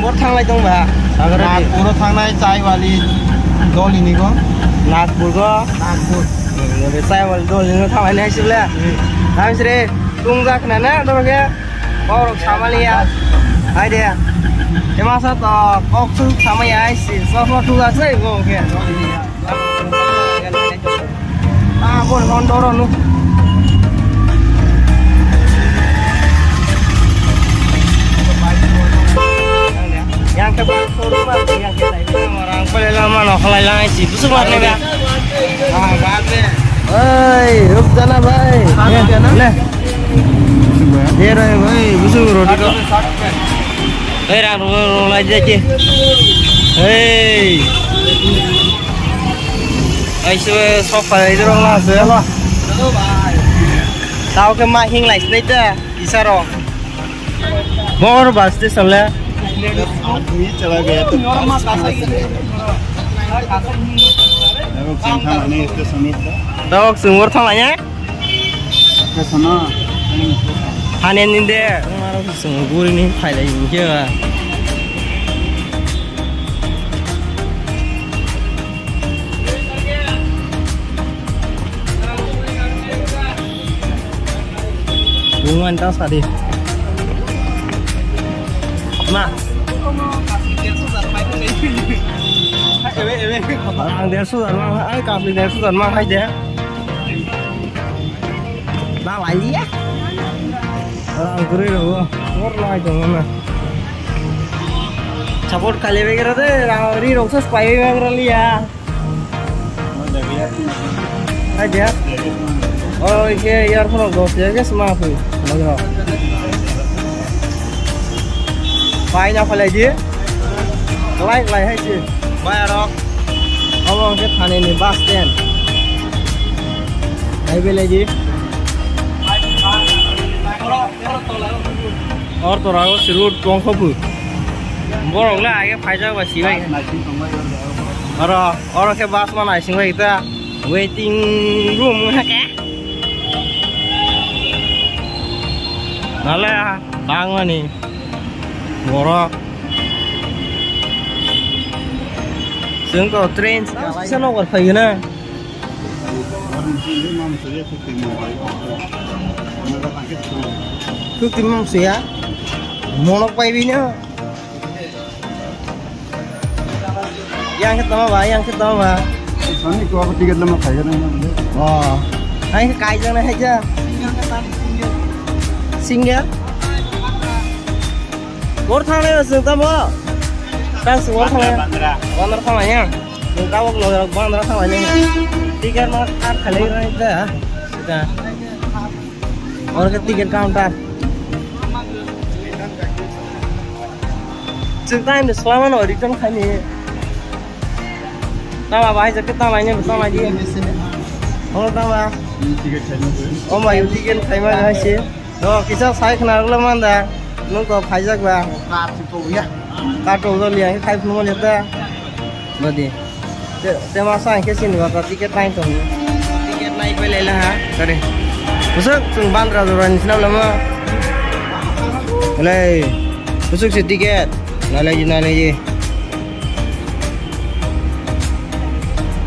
बर थांलाय दंबा नागपुर थांनाय चायवाली दलिनिखौ नागपुर चायवाली दलिनो थांलायनो हायसिब्ला दा बिसोरो तुं जाखोना दरगे बावरक सामालिया आइदे एमासा तो कक्सु सामाया आइसि सफा तुगासै गके bon con đó luôn yang ke showroom yang ke tadi orang paling lama no halai lang sih busuk mat nih ya baat nih oi rup jana bhai le de rahe bhai busuk roti ko rang rong lai je ai xưa shop phải đi đâu là sửa lo tao cái mai hình lại đấy chứ đi sao rồi bor bus station ले आदमी चला गया तो tao sumur thang lại nhé kesana hanen ini deh sumur ini phải là gì chưa bungan tas tadi nah orang dia sudah mang ai kafe dia sudah mang hai dia dah lagi ya orang gurih loh ngor lagi dong mana support kali begitu deh ri roksa spy begitu liya aja oh iya earphone dos ya guys maaf ya lagi Bài nhau phải là gì? Like hay gì? Bài ở đó. Ông cái thằng này bus stand. Đây bên là gì? और तो राव सिरुट कौन खबु bore होगला आगे Pfizer बा सिबाय और के बास मा नाइसिं बाय ता वेटिंग रूम हाके नाले बांगनि बोर जोंखौ ट्रेन स्टेशनाव फैयोना Kukim manusia monok bayinya yang ketemu Pak ini gua tiket lama kaya oh ayo kaya jangan aja singgah gor thangnya langsung tahu kan semua thangnya bandar thangnya kita waktu lo bandar thangnya tiket mah kali ini dah sudah और के ticket counter चुन time दे सोला मन return खानी तावा भाई जके तावा ने बतावा जी ओ तावा tiket खाइनो ओ मा यु टिकट खाइमा हाइसे तो किसा साइ खनारला मानदा नों तो फाइजाक बा काटो तो लिया खाइ फुनो लेता बदि ते मा साइ के सिन बा टिकट टाइम तो टिकट नाइ पे लेला हा करे Busuk, sung bandra duran sini lama. Mulai, busuk sedikit, nalai.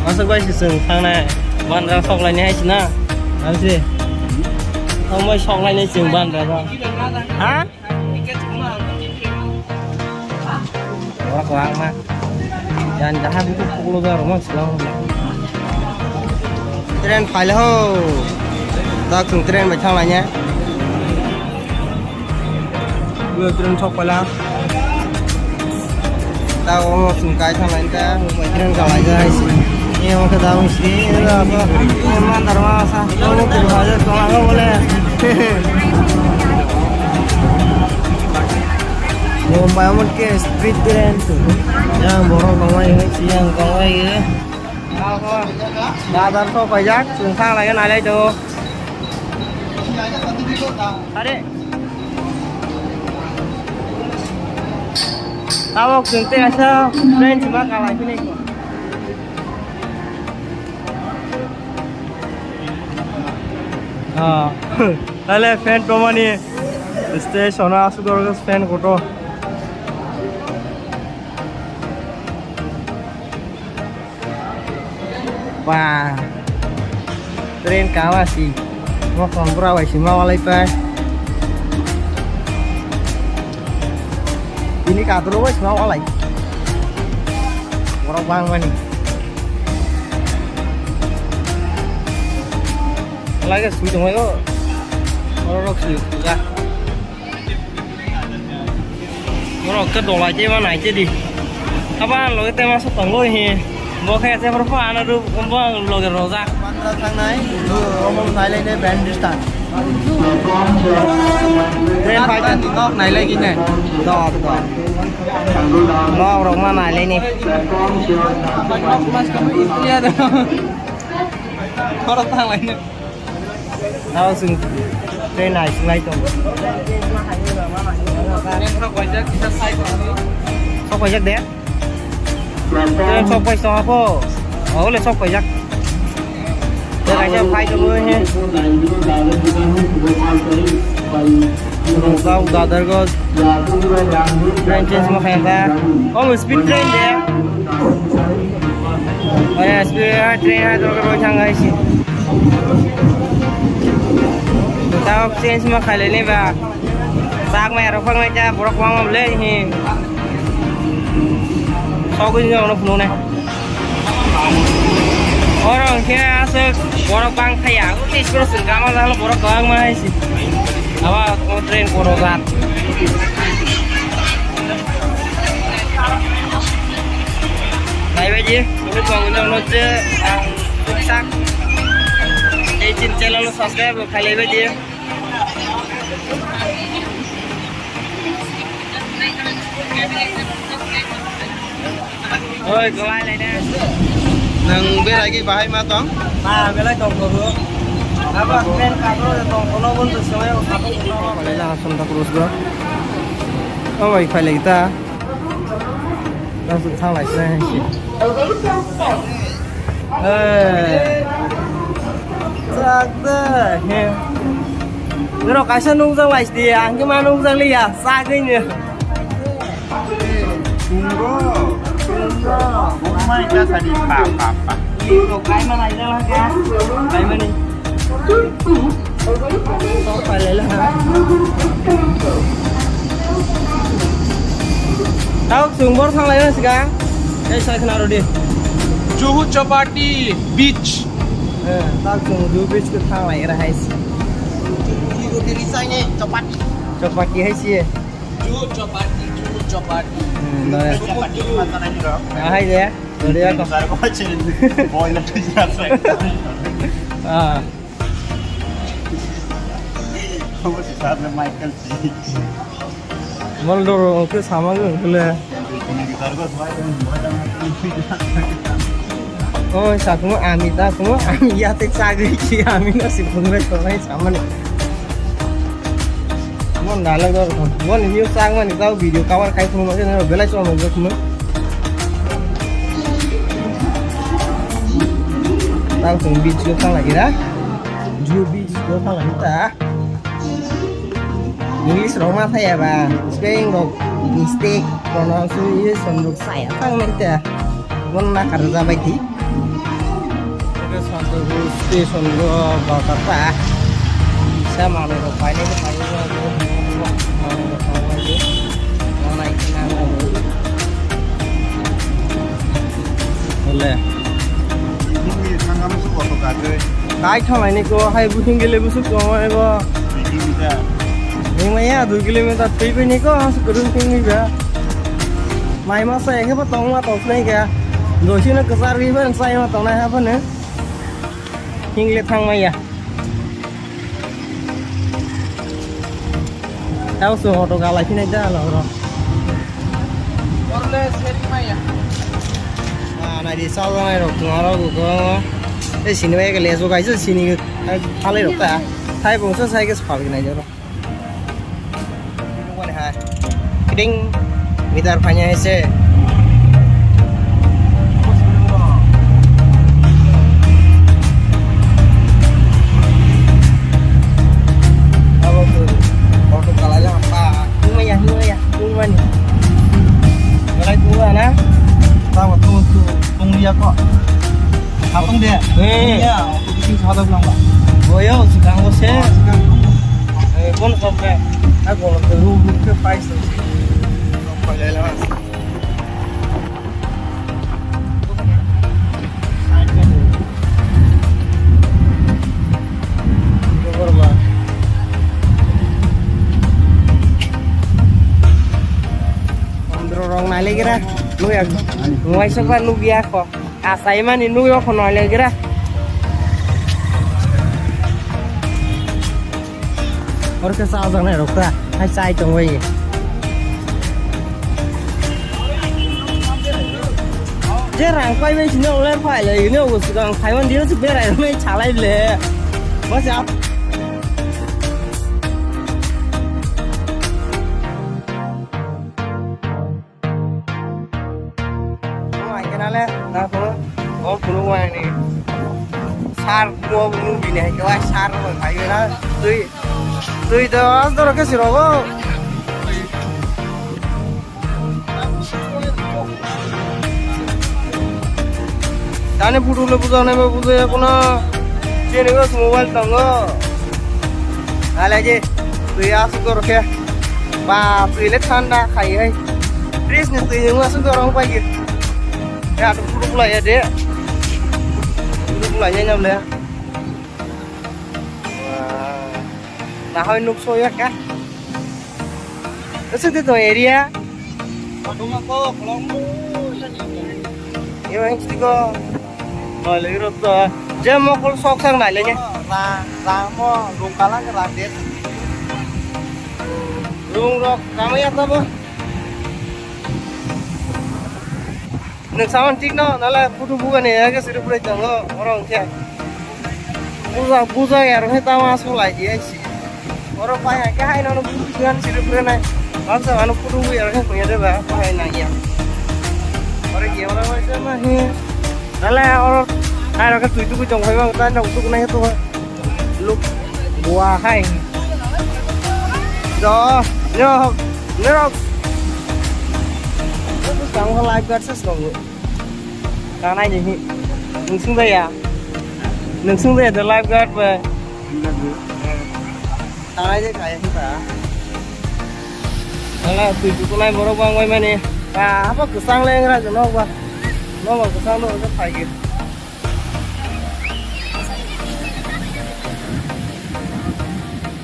Masuk bayi sung thang na, bandra sok lainnya hai sini, apa sih? Kamu mau sok lainnya sung bandra apa? Hah? Wah mah, jangan jahat itu pukul baru mas lang. Tren file ho. Ta cùng tren bạch thang lại nhé vừa tren chọc phải làm tao có cùng cái thang lại ta bạch tren cả lại ra ini mau ke dalam sini ada apa emang terma sah kamu kira aja soalnya boleh mau bayar ke street tren tuh yang borong kawai siang kawai gitu datar so pajak cùng thang lại cái này đây tuh Tadi, tahu jengte aja, tren cuma kalah ini kok. Lalu fan pemani, stasiun asal dorong fan kotor. Wah, tren kawa sih. Mau kompra wajib mau lagi. Ini katur wajib mau lagi. Orang bang mana? Lagi sudah mau itu orang sudah. Orang kedua aja mana aja di. Apa lo itu masuk tanggo ini? Mau kayak saya berapa anak tuh kumpul lo ke rozak. Mantap sang naik. Omong Thailand ini brand start. Brand fighter top naik lagi nih. Top. Lo orang mana naik ini? Mas kamu itu ya tuh. Orang tang lainnya. Tahu sih. Brand naik tuh. Yang sok wajah kita cycle. Sok wajah deh. Trên sóc quay xó po, ở lên sóc quay giặc. Đây là xem phay cho ngươi nhé. Rau đào đờ go. Train trên semua kaya ta. Oh, speed train deh. Oh ya, speed train ada orang canggih sih. Tahu train semua kali ini bah. Sak mai rafang mai cha, borak wang mau beli ni. Sau cái nhau nó phun này, orang kia asal borak bang kaya, utis terus enggak masalah borak bang mana sih, apa train korosan, baik aja, lu bangun lo je, sukses, jadi channel lo subscribe, kali aja. Ôi, có ai này nè. Nang biết ai cái bài mà toán? À, biết lại tổng của bữa. Đó là bên cạnh đó là tổng nó vẫn được sống em sắp nó phải là Santa Cruz đó. Ôi vậy phải lấy ta. Đang dựng thang lại xe chị. Chắc đó. Bữa đó cái sân nung răng lại thì nhưng mà nung răng đi à, xa cái nhỉ. Rumah kita tadi apa? Itu cái mà này ra kìa. Cái mà này. Không phải lấy là hả? Tao xuống bor thang lấy là gì cả? Đây sai khana rồi đi. Juhu Chapati Beach. Tao xuống Juhu Beach cái thang lấy là hay gì? Itu diri saya Chapati. Chapati hay gì? Juhu Chapati. Rồi. Chapati makan ini loh. Hay đấy. Rồi đi con. Saya kau macam boy nak jelas. À. Kamu si Sarah Michael sih. Maldoro cứ sama cái là. Ini kita harus Oh, sa kuma ami ta kuma ami ya te sa gई chi ami na si phungre to nai sama ni. Mon dalag do kon. Mon new sang man ta video cover kai phung ma ke na bela cho ma go kuma. Tao cùng beach go sang lagi dah. Juhu Beach go sang lagi ta. English Roma saya ba. Spelling dog mistake pronunciation dog saya tang nanti. Mon nak kerja baik di. Satu station gua bakal apa? Saya mau lupa ini mau naikin apa? Boleh. Ini sangat masuk waktu kade. Kai thang ini ko hai booking gele busuk ko mai ko. Kita. Ini maya 2 km tei pe ni ko sekurun tinggi ba. Mai ma sai ke patong ma tong nai ke. Rồi chứ nó cứ ra đi với say mà tàu này hả nữa nhưng liệt thang mày à tao xuống ô tô gà lại khi này ra rồi à này đi sau này rồi nó đâu có cái xin về cái lẽ số cái gì xin cái thang lấy được ta thay bông số sai cái phải cái này cho nó quan hai cái đinh người ta phải nhảy xe Tao mà tung lia kok. 가동대. 예. 야, 어떻게 사다 그런 거? 뭐요? 지금 곳에 con không kìa ai còn là từ room lúc cái phải xử không phải đây là orang nali kira lu ya nguai sepan lu biar kok asai man ini lu kok nali kira और के साथ जाने रुका है side तो वही जे रंग कोई भी चीज़ उन्हें फाइल है इन्हें उसका खाइवन दियो से बेरा में छाला ही ले बस आप cái nào lên ta có phụ ngoài này sar mua cái này cái ai sar mà phải cái đó tùy đó là cái gì đó 자네 부르래 부자네 부자야 구나 제네가 모바일 당어 알아지 tuh asuk ke ba tuh le thanda khai hai dress ne tuh yang asuk orang pagi ya ada puluh pula ya dek puluh pulanya nyam le nah hoi nuk soya kah terus itu area Kadung ako, kolong yêu anh chỉ có nói lấy rồi to giờ mà con sọc sang này lên nhé ra mo rung kala ke radet. rung rock ramai apa bu nước sao antik nó là photo bukan ya cái sự bule chẳng orang kia buza ya orang kita masuk lagi ya sih orang banyak cái hai nó bukan sự bule này orang sao nó photo bu ya orang punya deh bah pakai nanya orang kia orang macam mana đó là orang hai là cái tụi tôi trồng phải không ta trồng tôi này tôi lúc bùa hay đó nhớ nhớ chẳng có live card rất nhiều cái này gì đừng xuống đây à đừng xuống đây để live card về cái này chứ cái gì cả đó là tụi tôi này boro bang ngoài mà nè à apa kesang lên ra cho nó qua nó mà kesang nó rất phải kì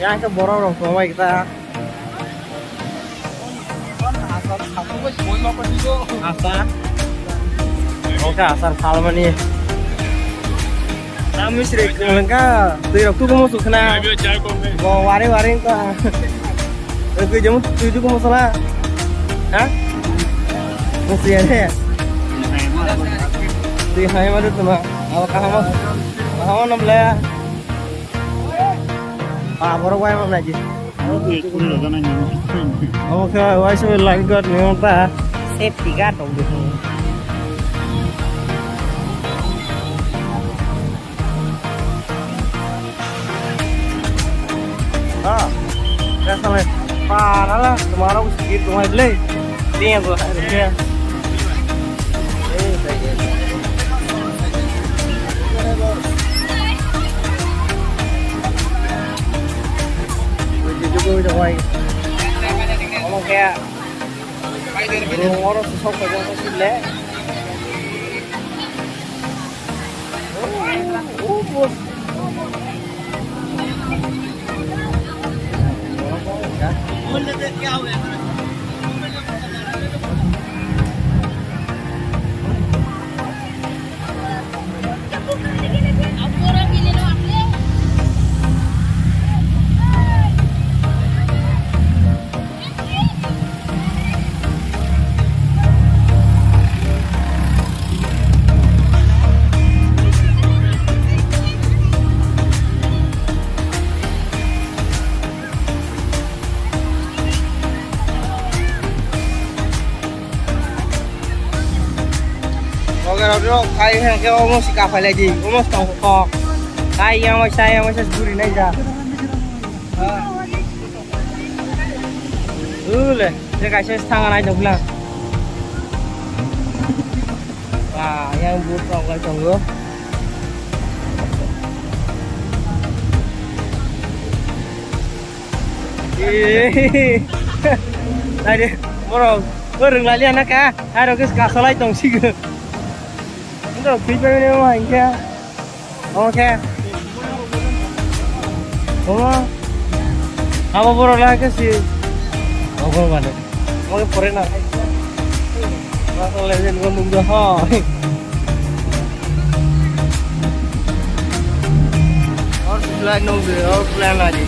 ya cái boro rồi của mày kita asar oke asar salman nih kami sering lengkap tuh waktu kamu suka na mau waring kok aku jamu tujuh kamu salah hah masih ada ya di hai mana tuh mah awak kamu nambah ah baru gua mau lagi oke why so like god nih apa safety guard dong gitu ah ya sampai parah lah kemarin segitu mah beli ini gua harusnya gue udah quay ngomong kayak orang susah pegang masih le bos Rồi cái hàng cái almost cà phải là gì almost còn cò cái yang masih gurih này ra le cái saya tangan aja bilang yang buat kalau conggo Đây đi, bắt đầu bữa đừng lại liền cá, hai đầu cái cá sấu lại tổng xí cơ. Chúng ta phí bao nhiêu hành kia, ok, đúng không? Apa baru lah ke si, apa mana? Mau ke foreign lah. Langsung lesen gunung dah ha. और plan हो गया और plan आ जी